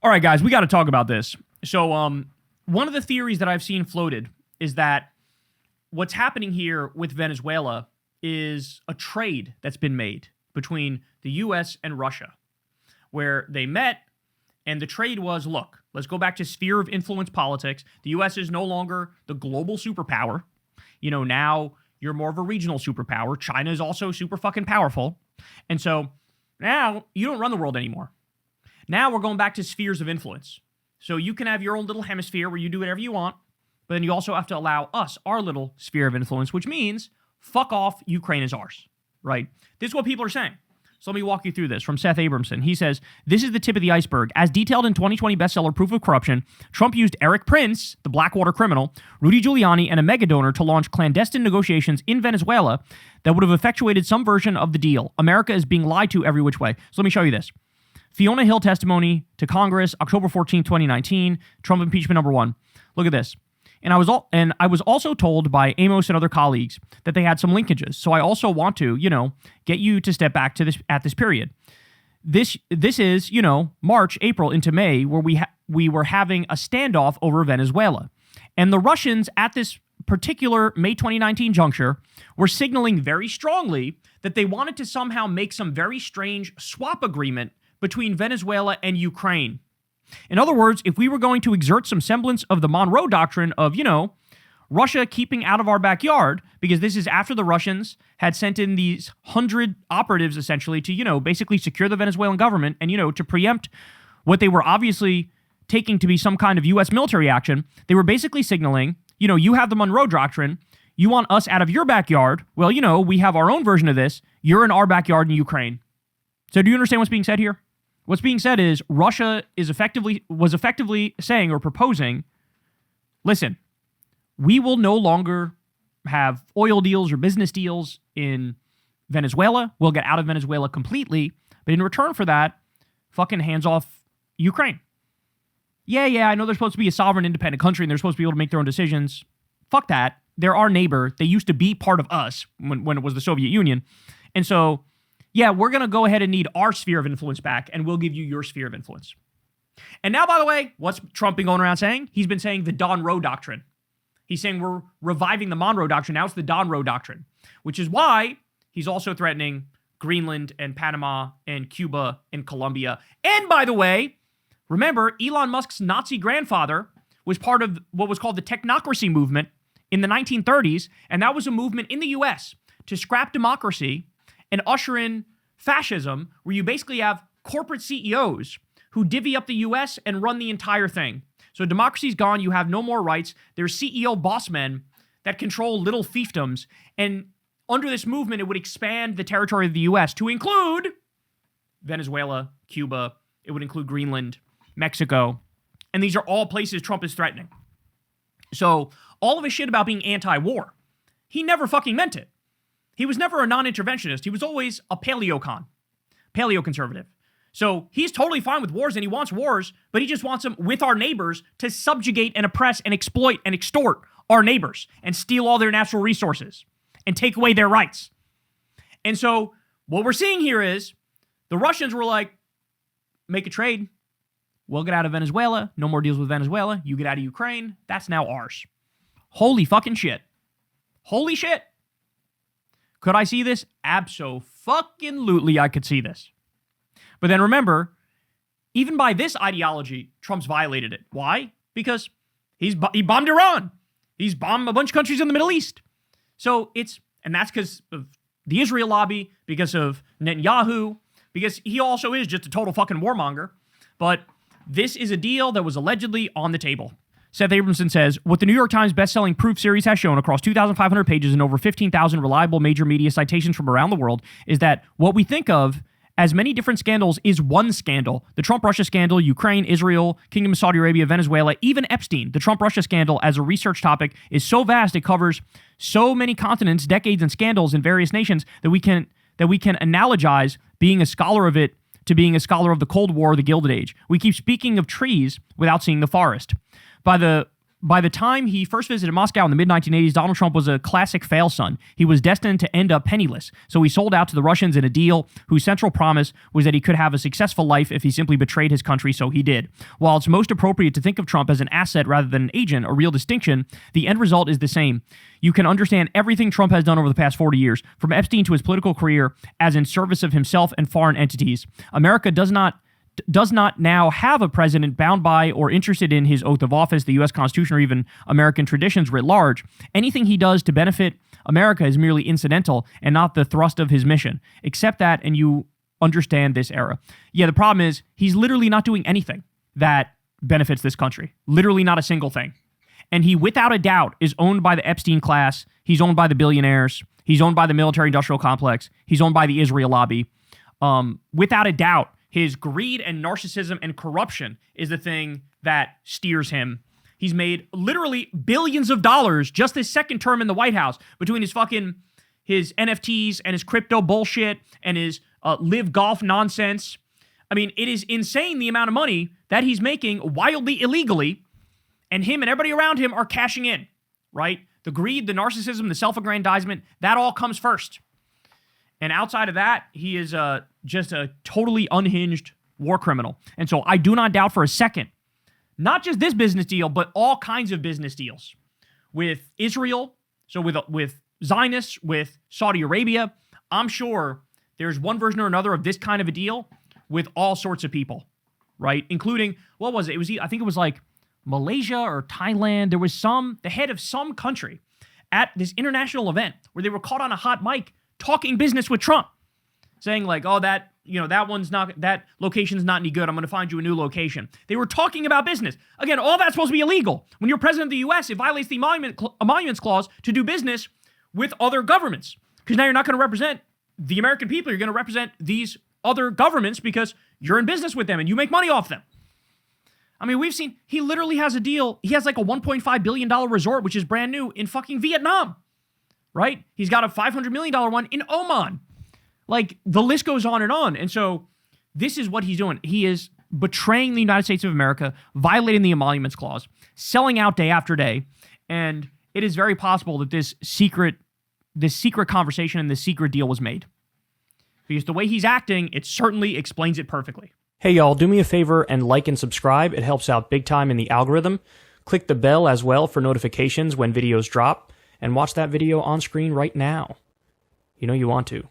All right, guys, we got to talk about this. So, one of the theories that I've seen floated is that what's happening here with Venezuela is a trade that's been made between the U.S. and Russia, where they met, and the trade was, look, let's go back to sphere of influence politics. The U.S. is no longer the global superpower. You know, now you're more of a regional superpower. China is also super fucking powerful. And so now you don't run the world anymore. Now we're going back to spheres of influence. So you can have your own little hemisphere where you do whatever you want, but then you also have to allow us our little sphere of influence, which means fuck off, Ukraine is ours, right? This is what people are saying. So let me walk you through this from Seth Abramson. He says, this is the tip of the iceberg. As detailed in 2020 bestseller Proof of Corruption, Trump used Eric Prince, the Blackwater criminal, Rudy Giuliani, and a mega donor to launch clandestine negotiations in Venezuela that would have effectuated some version of the deal. America is being lied to every which way. So let me show you this. Fiona Hill testimony to Congress, October 14, 2019, Trump impeachment number 1. Look at this. And I was also told by Amos and other colleagues that they had some linkages. So I also want to, get you to step back to this at this period. This is, March, April into May, where we were having a standoff over Venezuela. And the Russians at this particular May 2019 juncture were signaling very strongly that they wanted to somehow make some very strange swap agreement between Venezuela and Ukraine. In other words, if we were going to exert some semblance of the Monroe Doctrine of, Russia keeping out of our backyard, because this is after the Russians had sent in these 100 operatives essentially to, basically secure the Venezuelan government and, to preempt what they were obviously taking to be some kind of U.S. military action. They were basically signaling, you have the Monroe Doctrine. You want us out of your backyard. Well, we have our own version of this. You're in our backyard in Ukraine. So do you understand what's being said here? What's being said is Russia was effectively saying or proposing, listen, we will no longer have oil deals or business deals in Venezuela. We'll get out of Venezuela completely. But in return for that, fucking hands off Ukraine. Yeah, I know they're supposed to be a sovereign, independent country and they're supposed to be able to make their own decisions. Fuck that. They're our neighbor. They used to be part of us when it was the Soviet Union. And so, yeah, we're going to go ahead and need our sphere of influence back, and we'll give you your sphere of influence. And now, by the way, what's Trump been going around saying? He's been saying the Don Roe Doctrine. He's saying we're reviving the Monroe Doctrine. Now it's the Don Roe Doctrine, which is why he's also threatening Greenland and Panama and Cuba and Colombia. And by the way, remember, Elon Musk's Nazi grandfather was part of what was called the technocracy movement in the 1930s, and that was a movement in the U.S. to scrap democracy and usher in fascism, where you basically have corporate CEOs who divvy up the U.S. and run the entire thing. So democracy's gone. You have no more rights. There's CEO boss men that control little fiefdoms. And under this movement, it would expand the territory of the U.S. to include Venezuela, Cuba. It would include Greenland, Mexico. And these are all places Trump is threatening. So all of his shit about being anti-war, he never fucking meant it. He was never a non-interventionist. He was always a paleoconservative. So he's totally fine with wars and he wants wars, but he just wants them with our neighbors to subjugate and oppress and exploit and extort our neighbors and steal all their natural resources and take away their rights. And so what we're seeing here is the Russians were like, make a trade. We'll get out of Venezuela. No more deals with Venezuela. You get out of Ukraine. That's now ours. Holy fucking shit. Holy shit. Could I see this? Abso-fucking-lutely I could see this. But then remember, even by this ideology, Trump's violated it. Why? Because he bombed Iran. He's bombed a bunch of countries in the Middle East. So and that's because of the Israel lobby, because of Netanyahu, because he also is just a total fucking warmonger. But this is a deal that was allegedly on the table. Seth Abramson says, what the New York Times bestselling Proof series has shown across 2,500 pages and over 15,000 reliable major media citations from around the world is that what we think of as many different scandals is one scandal. The Trump-Russia scandal, Ukraine, Israel, Kingdom of Saudi Arabia, Venezuela, even Epstein. The Trump-Russia scandal as a research topic is so vast, it covers so many continents, decades, and scandals in various nations that we can analogize being a scholar of it to being a scholar of the Cold War or the Gilded Age. We keep speaking of trees without seeing the forest. By the by the time he first visited Moscow in the mid-1980s, Donald Trump was a classic fail son. He was destined to end up penniless. So he sold out to the Russians in a deal whose central promise was that he could have a successful life if he simply betrayed his country, so he did. While it's most appropriate to think of Trump as an asset rather than an agent, a real distinction, the end result is the same. You can understand everything Trump has done over the past 40 years, from Epstein to his political career, as in service of himself and foreign entities. America does not now have a president bound by or interested in his oath of office, the U.S. Constitution, or even American traditions writ large. Anything he does to benefit America is merely incidental and not the thrust of his mission. Accept that and you understand this era. Yeah, the problem is he's literally not doing anything that benefits this country. Literally not a single thing. And he, without a doubt, is owned by the Epstein class. He's owned by the billionaires. He's owned by the military-industrial complex. He's owned by the Israel lobby. Without a doubt, his greed and narcissism and corruption is the thing that steers him. He's made literally billions of dollars just his second term in the White House between his NFTs and his crypto bullshit and his live golf nonsense. I mean, it is insane the amount of money that he's making wildly illegally, and him and everybody around him are cashing in, right? The greed, the narcissism, the self-aggrandizement, that all comes first. And outside of that, he is just a totally unhinged war criminal. And so I do not doubt for a second, not just this business deal, but all kinds of business deals with Israel, so with Zionists, with Saudi Arabia. I'm sure there's one version or another of this kind of a deal with all sorts of people, right? Including, what was it? I think it was like Malaysia or Thailand. There was the head of some country at this international event where they were caught on a hot mic talking business with Trump, saying like, oh, that location's not any good. I'm going to find you a new location. They were talking about business. Again, all that's supposed to be illegal. When you're president of the U.S., it violates the Emoluments Clause to do business with other governments. Because now you're not going to represent the American people. You're going to represent these other governments because you're in business with them and you make money off them. I mean, we've seen, he literally has a deal. He has like a $1.5 billion resort, which is brand new in fucking Vietnam. Right? He's got a $500 million one in Oman. Like, the list goes on. And so this is what he's doing. He is betraying the United States of America, violating the Emoluments Clause, selling out day after day. And it is very possible that this secret conversation and this secret deal was made. Because the way he's acting, it certainly explains it perfectly. Hey, y'all, do me a favor and like and subscribe. It helps out big time in the algorithm. Click the bell as well for notifications when videos drop. And watch that video on screen right now. You know you want to.